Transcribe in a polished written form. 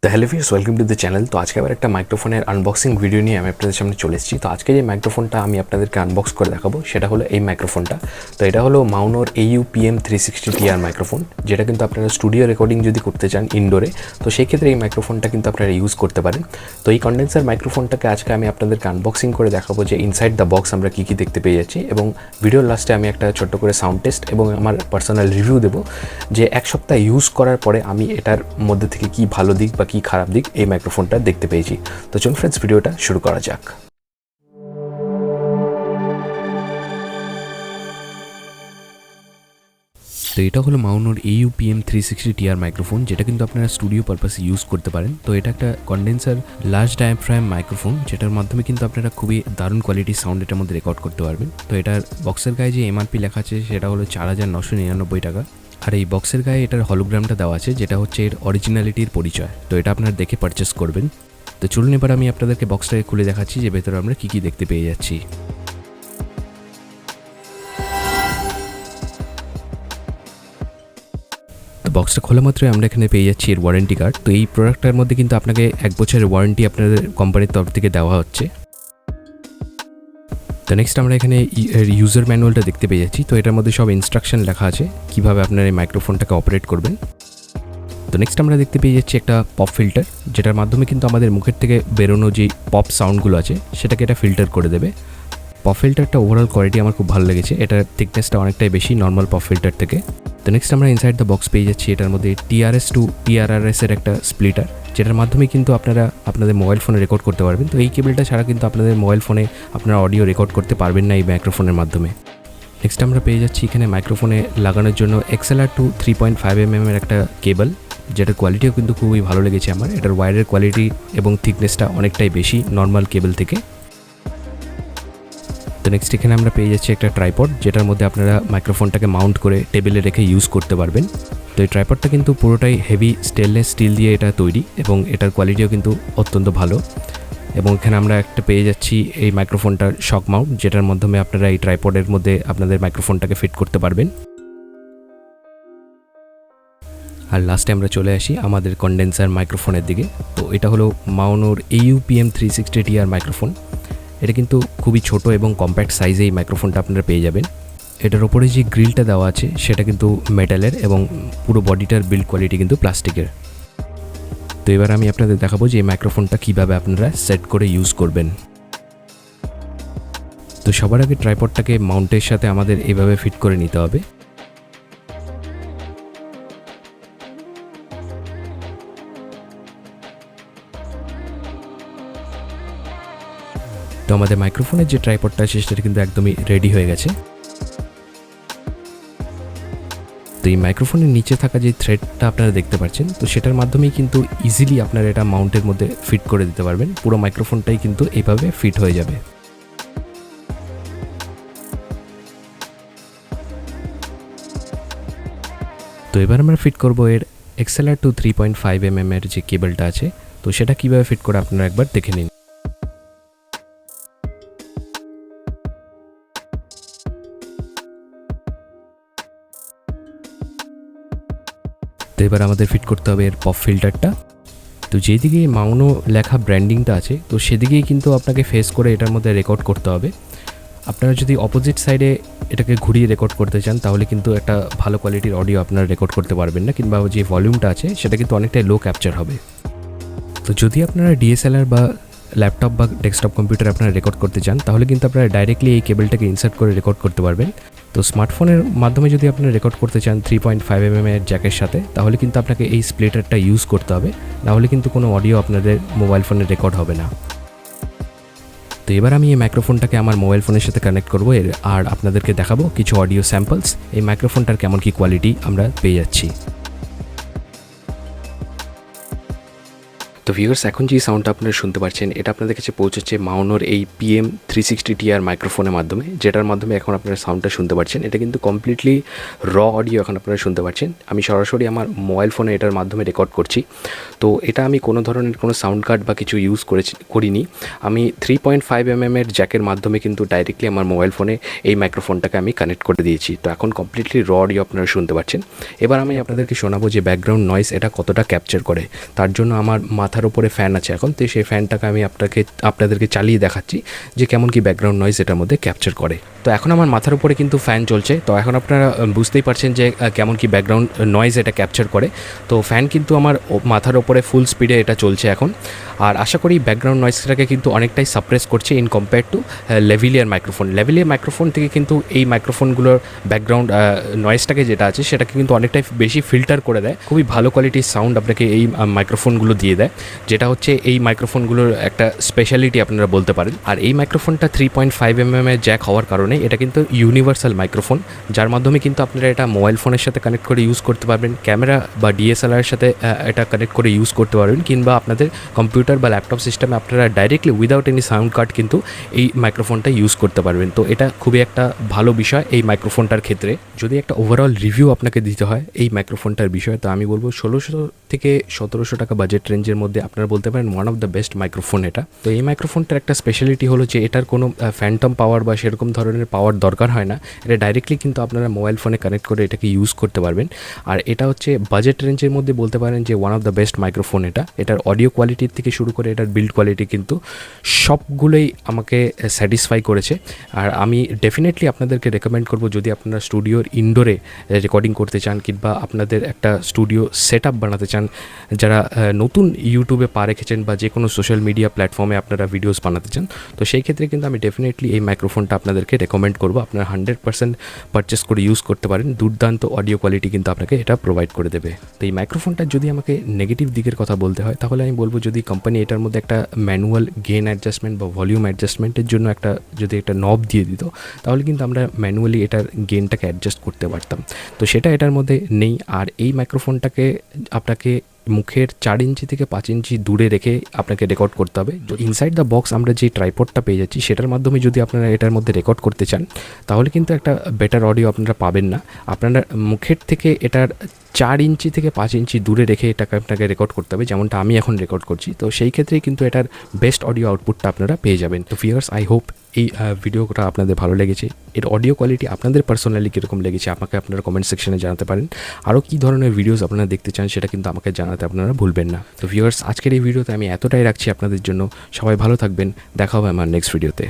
তো hello viewers, welcome to the channel. তো আজকে আবার একটা মাইক্রোফোনের আনবক্সিং ভিডিও নিয়ে আমি আপনাদের সামনে চলে এসেছি। তো আজকে যে মাইক্রোফোনটা আমি আপনাদেরকে আনবক্স করে দেখাবো সেটা হলো এই মাইক্রোফোনটা। তো এটা হলো মাউনোর AU-PM360TR মাইক্রোফোন, যেটা কিন্তু আপনারা স্টুডিও রেকর্ডিং যদি করতে চান ইনডোরে, তো সেই ক্ষেত্রে এই মাইক্রোফোনটা কিন্তু আপনারা ইউজ করতে পারেন। তো এই কন্ডেন্সার মাইক্রোফোনটাকে আজকে আমি আপনাদেরকে আনবক্সিং করে দেখাবো যে ইনসাইড দ্য বক্স আমরা কী কী দেখতে পেয়ে যাচ্ছি, এবং ভিডিওর লাস্টে আমি একটা ছোট্ট করে সাউন্ড টেস্ট এবং আমার পার্সোনাল রিভিউ দেবো যে এক সপ্তাহ ইউজ করার পরে আমি এটার মধ্যে থেকে কী ভালো দিক বা কী খারাপ দিক এই মাইক্রোফোনটা দেখতে পেয়েছি। তো চলুন ফ্রেন্ডস, ভিডিওটা শুরু করা যাক। তো এটা হলো মাউনোর AU-PM360TR মাইক্রোফোন, যেটা কিন্তু আপনারা স্টুডিও পারপাসে ইউজ করতে পারেন। তো এটা একটা কন্ডেন্সার লার্জ ডায়াফ্রাম মাইক্রোফোন, যেটার মাধ্যমে কিন্তু আপনারা খুবই দারুণ কোয়ালিটির সাউন্ড এটার মধ্যে রেকর্ড করতে পারবেন। তো এটার বক্সের গায়ে যে MRP লেখা আছে সেটা হলো 4,999 টাকা। আর এই বক্সের গায়ে এটার হলোগ্রামটা দেওয়া আছে, যেটা হচ্ছে এর অরিজিনালিটির পরিচয়। তো এটা আপনারা দেখে পারচেস করবেন। তো চলুন এবার আমি আপনাদেরকে বক্সটাকে খুলে দেখাচ্ছি যে ভেতরে আমরা কী কী দেখতে পেয়ে যাচ্ছি। তো বক্সটা খোলা মাত্রই আমরা এখানে পেয়ে যাচ্ছি এর ওয়ারেন্টি কার্ড। তো এই প্রোডাক্টটার মধ্যে কিন্তু আপনাকে 1 বছরের ওয়ারেন্টি আপনাদের কোম্পানির তরফ থেকে দেওয়া হচ্ছে। তো নেক্সট আমরা এখানে ইউজার ম্যানুয়ালটা দেখতে পেয়ে যাচ্ছি। তো এটার মধ্যে সব ইনস্ট্রাকশন লেখা আছে কীভাবে আপনারা এই মাইক্রোফোনটাকে অপারেট করবেন। তো নেক্সট আমরা দেখতে পেয়ে যাচ্ছি একটা পপ ফিল্টার, যেটার মাধ্যমে কিন্তু আমাদের মুখের থেকে বেরোনো যে পপ সাউন্ডগুলো আছে সেটাকে এটা ফিল্টার করে দেবে। পপ ফিল্টারটা ওভারঅল কোয়ালিটি আমার খুব ভালো লেগেছে, এটার থিকনেসটা অনেকটাই বেশি নর্মাল পপ ফিল্টার থেকে। তো নেক্সট আমরা ইনসাইড দ্য বক্স পেয়ে যাচ্ছি এটার মধ্যে TRS টু TRRS এর একটা স্প্লিটার, যেটার মাধ্যমে কিন্তু আপনারা আপনাদের মোবাইল ফোনে রেকর্ড করতে পারবেন। তো এই কেবলটা ছাড়া কিন্তু আপনাদের মোবাইল ফোনে আপনারা অডিও রেকর্ড করতে পারবেন না এই মাইক্রোফোনের মাধ্যমে। নেক্সট আমরা পেয়ে যাচ্ছি এখানে মাইক্রোফোনে লাগানোর জন্য XLR টু 3.5mm এর একটা কেবল, যেটার কোয়ালিটিও কিন্তু খুবই ভালো লেগেছে আমার। এটার ওয়্যারের কোয়ালিটি এবং থিকনেসটা অনেকটাই বেশি নর্মাল কেবল থেকে। তো নেক্সট এখানে আমরা পেয়ে যাচ্ছি একটা ট্রাইপড, যেটার মধ্যে আপনারা মাইক্রোফোনটাকে মাউন্ট করে টেবিলে রেখে ইউজ করতে পারবেন। তো এই ট্রাইপডটা কিন্তু পুরোটাই হেভি স্টেনলেস স্টিল দিয়ে এটা তৈরি, এবং এটার কোয়ালিটিও কিন্তু অত্যন্ত ভালো। এবং এখানে আমরা একটা পেয়ে যাচ্ছি এই মাইক্রোফোনটার শক মাউন্ট, যেটার মাধ্যমে আপনারা এই ট্রাইপডের মধ্যে আপনাদের মাইক্রোফোনটাকে ফিট করতে পারবেন। আর লাস্টে আমরা চলে আসি আমাদের কন্ডেন্সার মাইক্রোফোনের দিকে। তো এটা হলো মাওনোর AU-PM360TR মাইক্রোফোন। এটা কিন্তু খুবই ছোট এবং কম্প্যাক্ট সাইজে এই মাইক্রোফোনটা আপনারা পেয়ে যাবেন। এটার ওপরে যে গ্রিলটা দেওয়া আছে সেটা কিন্তু মেটালের, এবং পুরো বডিটার বিল্ড কোয়ালিটি কিন্তু প্লাস্টিকের। তো এবার আমি আপনাদের দেখাবো যে এই মাইক্রোফোনটা কীভাবে আপনারা সেট করে ইউজ করবেন। তো সবার আগে ট্রাইপডটাকে মাউন্টের সাথে আমাদের এইভাবে ফিট করে নিতে হবে। তো আমাদের মাইক্রোফোনের যে ট্রাইপডটা আছে সেটা কিন্তু একদমই রেডি হয়ে গেছে। তো এই মাইক্রোফোনের নিচে থাকা যে থ্রেডটা আপনারা দেখতে পাচ্ছেন, তো সেটার মাধ্যমেই কিন্তু ইজিলি আপনারা এটা মাউন্টের মধ্যে ফিট করে দিতে পারবেন। পুরো মাইক্রোফোনটাই কিন্তু এইভাবে ফিট হয়ে যাবে। তো এবার আমরা ফিট করব এর XLR টু 3.5mm এর যে কেবলটা আছে, তো সেটা কীভাবে ফিট করে আপনারা একবার দেখে নিন। তো এবার আমাদের ফিট করতে হবে এর পপ ফিল্টারটা। তো যেদিকে মাউনো লেখা ব্র্যান্ডিংটা আছে, তো সেদিকেই কিন্তু আপনাকে ফেস করে এটার মধ্যে রেকর্ড করতে হবে। আপনারা যদি অপোজিট সাইডে এটাকে ঘুরিয়ে রেকর্ড করতে চান, তাহলে কিন্তু একটা ভালো কোয়ালিটির অডিও আপনারা রেকর্ড করতে পারবেন না, কিংবা যে ভলিউমটা আছে সেটা কিন্তু অনেকটাই লো ক্যাপচার হবে। তো যদি আপনারা DSLR বা ল্যাপটপ বা ডেস্কটপ কম্পিউটার আপনারা রেকর্ড করতে চান, তাহলে কিন্তু আপনারা ডাইরেক্টলি এই কেবলটাকে ইনসার্ট করে রেকর্ড করতে পারবেন। তো স্মার্টফোনের মাধ্যমে যদি আপনারা রেকর্ড করতে চান 3.5mm এর জ্যাকের সাথে, তাহলে কিন্তু আপনাকে এই স্প্লিটারটা ইউজ করতে হবে, নাহলে কিন্তু কোনো অডিও আপনাদের মোবাইল ফোনে রেকর্ড হবে না। তো এবার আমি এই মাইক্রোফোনটাকে আমার মোবাইল ফোনের সাথে কানেক্ট করবো আর আপনাদেরকে দেখাবো কিছু অডিও স্যাম্পলস, এই মাইক্রোফোনটার কেমন কি কোয়ালিটি আমরা পেয়ে যাচ্ছি। তো ভিউয়ার্স, এখন যে সাউন্ডটা আপনারা শুনতে পাচ্ছেন এটা আপনাদের কাছে পৌঁছেছে মাওনোর এই PM360TR মাইক্রোফোনের মাধ্যমে, যেটার মাধ্যমে এখন আপনারা সাউন্ডটা শুনতে পাচ্ছেন। এটা কিন্তু কমপ্লিটলি র অডিও এখন আপনারা শুনতে পাচ্ছেন। আমি সরাসরি আমার মোবাইল ফোনে এটার মাধ্যমে রেকর্ড করছি। তো এটা আমি কোনো ধরনের কোনো সাউন্ড কার্ড বা কিছু ইউজ করিনি। আমি 3.5mm এর জ্যাকের মাধ্যমে কিন্তু ডাইরেক্টলি আমার মোবাইল ফোনে এই মাইক্রোফোনটাকে আমি কানেক্ট করে দিয়েছি। তো এখন কমপ্লিটলি র অডিও আপনারা শুনতে পাচ্ছেন। এবার আমি আপনাদেরকে শোনাবো যে ব্যাকগ্রাউন্ড নয়েজ এটা কতটা ক্যাপচার করে। তার জন্য আমার মাথার উপরে ফ্যান আছে এখন, তো সেই ফ্যানটাকে আমি আপনাদেরকে চালিয়ে দেখাচ্ছি যে কেমন কি ব্যাকগ্রাউন্ড নয়েজ এটার মধ্যে ক্যাপচার করে। তো এখন আমার মাথার উপরে কিন্তু ফ্যান চলছে। তো এখন আপনারা বুঝতেই পারছেন যে কেমন কি ব্যাকগ্রাউন্ড নয়েজ এটা ক্যাপচার করে। তো ফ্যান কিন্তু আমার মাথার উপরে ফুল স্পিডে এটা চলছে এখন। আর আশা করি ব্যাকগ্রাউন্ড নয়েজটাকে কিন্তু অনেকটাই সাপ্রেস করছে in compare to lavalier microphone. Lavalier microphone থেকে কিন্তু এই মাইক্রোফোনগুলোর ব্যাকগ্রাউন্ড নয়েজটাকে যেটা আছে সেটাকে কিন্তু অনেকটাই বেশি ফিল্টার করে দেয়। খুবই ভালো কোয়ালিটির সাউন্ড আপনাকে এই মাইক্রোফোনগুলো দিয়ে দেয়, যেটা হচ্ছে এই মাইক্রোফোনগুলোর একটা স্পেশালিটি আপনারা বলতে পারেন। আর এই মাইক্রোফোনটা 3.5mm এর জ্যাক হওয়ার কারণে এটা কিন্তু ইউনিভার্সাল মাইক্রোফোন, যার মাধ্যমে কিন্তু আপনারা এটা মোবাইল ফোনের সাথে কানেক্ট করে ইউজ করতে পারবেন, ক্যামেরা বা ডিএসএলআরের সাথে এটা কানেক্ট করে ইউজ করতে পারবেন, কিংবা আপনাদের কম্পিউটার বা ল্যাপটপ সিস্টেমে আপনারা directly without any sound card কিন্তু এই মাইক্রোফোনটা ইউজ করতে পারবেন। তো এটা খুবই একটা ভালো বিষয় এই মাইক্রোফোনটার ক্ষেত্রে। যদি একটা ওভারঅল রিভিউ আপনাকে দিতে হয় এই মাইক্রোফোনটার বিষয়ে, তো আমি বলবো 1600 থেকে 1700 টাকা বাজেট রেঞ্জের মধ্যে আপনারা বলতে পারেন one of the best microphone এটা। তো এই মাইক্রোফোনটার একটা স্পেশালিটি হলো যে এটার কোনো ফ্যান্টম পাওয়ার বা সেরকম ধরনের পাওয়ার দরকার হয় না। এটা ডাইরেক্টলি কিন্তু আপনারা মোবাইল ফোনে কানেক্ট করে এটাকে ইউজ করতে পারবেন। আর এটা হচ্ছে বাজেট রেঞ্জের মধ্যে বলতে পারেন যে one of the best microphone এটা। এটার অডিও কোয়ালিটির থেকে শুরু করে এটার বিল্ড কোয়ালিটি কিন্তু সবগুলোই আমাকে স্যাটিসফাই করেছে। আর আমি ডেফিনেটলি আপনাদেরকে রেকমেন্ড করব, যদি আপনারা স্টুডিওর ইনডোরে রেকর্ডিং করতে চান কিংবা আপনাদের একটা স্টুডিও সেট আপ বানাতে চান, যারা নতুন ইউটিউবে পা রেখেছেন বা যে কোনো সোশ্যাল মিডিয়া প্ল্যাটফর্মে আপনারা ভিডিওস বানাতে চান, তো সেই ক্ষেত্রে কিন্তু আমি ডেফিনেটলি এই মাইক্রোফোনটা আপনাদেরকে রেকমেন্ড করবো। আপনারা 100% পারচেস করে ইউজ করতে পারেন। দুর্দান্ত অডিও কোয়ালিটি কিন্তু আপনাকে এটা প্রোভাইড করে দেবে। তো এই মাইক্রোফোনটা যদি আমাকে নেগেটিভ দিকের কথা বলতে হয়, তাহলে আমি বলবো যদি কোম্পানি এটার মধ্যে একটা ম্যানুয়াল গেন অ্যাডজাস্টমেন্ট বা ভলিউম অ্যাডজাস্টমেন্টের জন্য যদি একটা নব দিয়ে দিত, তাহলে কিন্তু আমরা ম্যানুয়ালি এটার গেনটাকে অ্যাডজাস্ট করতে পারতাম। তো সেটা এটার মধ্যে নেই। আর এই মাইক্রোফোনটাকে আপনাকে মুখের 4 ইঞ্চি থেকে 5 ইঞ্চি দূরে রেখে আপনাকে রেকর্ড করতে হবে। তো ইনসাইড দ্য বক্স আমরা যে ট্রাইপডটা পেয়ে যাচ্ছি সেটার মাধ্যমে যদি আপনারা এটার মধ্যে রেকর্ড করতে চান, তাহলে কিন্তু একটা বেটার অডিও আপনারা পাবেন না। আপনারা মুখের থেকে এটার 4 ইঞ্চি থেকে 5 ইঞ্চি দূরে রেখে এটাকে আপনাকে রেকর্ড করতে হবে, যেমনটা আমি এখন রেকর্ড করছি। তো সেই ক্ষেত্রেই কিন্তু এটার বেস্ট অডিও আউটপুটটা আপনারা পেয়ে যাবেন। তো ভিউয়ার্স, আই হোপ এই ভিডিওটা আপনাদের ভালো লেগেছে। এর অডিও কোয়ালিটি আপনাদের পার্সোনালি কীরকম লেগেছে আমাকে আপনারা কমেন্ট সেকশনে জানাতে পারেন। আরও কী ধরনের ভিডিওস আপনারা দেখতে চান সেটা কিন্তু আমাকে জানাতে আপনারা ভুলবেন না। তো ভিউয়ার্স, আজকের এই ভিডিওতে আমি এতটাই রাখছি আপনাদের জন্য। সবাই ভালো থাকবেন, দেখা হবে আমার নেক্সট ভিডিওতে।